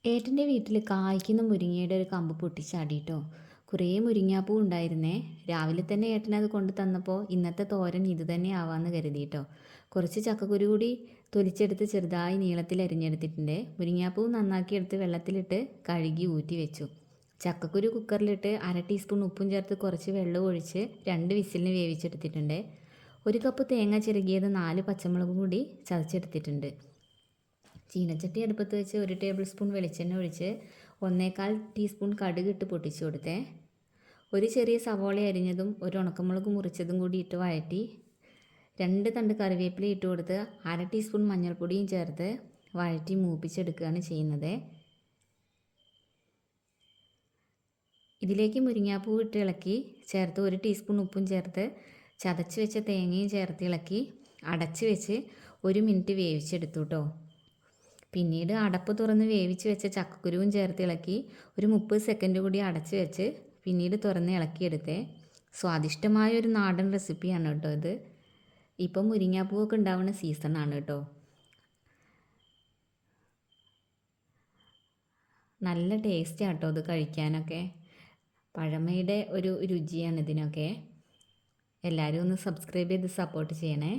ഏട്ടൻ്റെ വീട്ടിൽ കായ്ക്കുന്ന മുരിങ്ങയുടെ ഒരു കമ്പ് പൊട്ടിച്ചാടിട്ടോ. കുറേ മുരിങ്ങാപ്പൂ ഉണ്ടായിരുന്നേ. രാവിലെ തന്നെ ഏട്ടൻ അത് കൊണ്ട് തന്നപ്പോൾ ഇന്നത്തെ തോരൻ ഇത് തന്നെ ആവാമെന്ന് കരുതിയിട്ടോ. കുറച്ച് ചക്കക്കുരു കൂടി തൊലിച്ചെടുത്ത് ചെറുതായി നീളത്തിൽ അരിഞ്ഞെടുത്തിട്ടുണ്ട്. മുരിങ്ങാപ്പൂ നന്നാക്കിയെടുത്ത് വെള്ളത്തിലിട്ട് കഴുകി ഊറ്റി വെച്ചു. ചക്കക്കുരു കുക്കറിലിട്ട് 1/2 ടീസ്പൂൺ ഉപ്പും ചേർത്ത് കുറച്ച് വെള്ളം ഒഴിച്ച് 2 വിസിലിന് വേവിച്ചെടുത്തിട്ടുണ്ട്. 1 കപ്പ് തേങ്ങ ചിരകിയത് 4 പച്ചമുളകും കൂടി ചതച്ചെടുത്തിട്ടുണ്ട്. ചീനച്ചട്ടി അടുപ്പത്ത് വെച്ച് 1 ടേബിൾ സ്പൂൺ വെളിച്ചെണ്ണ ഒഴിച്ച് 1/4 ടീസ്പൂൺ കടുക് ഇട്ട് പൊട്ടിച്ചു കൊടുത്തേ. ഒരു ചെറിയ സവോള അരിഞ്ഞതും 1 ഉണക്കമുളക് മുറിച്ചതും കൂടി ഇട്ട് വഴറ്റി 2 തണ്ട് കറിവേപ്പില ഇട്ട് കൊടുത്ത് 1/2 ടീസ്പൂൺ മഞ്ഞൾപ്പൊടിയും ചേർത്ത് വഴറ്റി മൂപ്പിച്ചെടുക്കുകയാണ് ചെയ്യുന്നത്. ഇതിലേക്ക് മുരിങ്ങാപ്പൂ ഇട്ട് ഇളക്കി ചേർത്ത് 1 ടീസ്പൂൺ ഉപ്പും ചേർത്ത് ചതച്ച് വെച്ച തേങ്ങയും ചേർത്ത് ഇളക്കി അടച്ച് വെച്ച് 1 മിനിറ്റ് വേവിച്ചെടുത്തു കേട്ടോ. പിന്നീട് അടപ്പ് തുറന്ന് വേവിച്ച് വെച്ച ചക്കക്കുരുവും ചേർത്ത് ഇളക്കി ഒരു 30 സെക്കൻഡ് കൂടി അടച്ച് വെച്ച് പിന്നീട് തുറന്ന് ഇളക്കിയെടുത്തേ. സ്വാദിഷ്ടമായ ഒരു നാടൻ റെസിപ്പിയാണ് കേട്ടോ ഇത്. ഇപ്പം മുരിങ്ങാപ്പൂവൊക്കെ ഉണ്ടാവുന്ന സീസണാണ് കേട്ടോ. നല്ല ടേസ്റ്റാണ് കേട്ടോ ഇത് കഴിക്കാനൊക്കെ. പഴമയുടെ ഒരു രുചിയാണ് ഇതിനൊക്കെ. എല്ലാവരും ഒന്ന് സബ്സ്ക്രൈബ് ചെയ്ത് സപ്പോർട്ട് ചെയ്യണേ.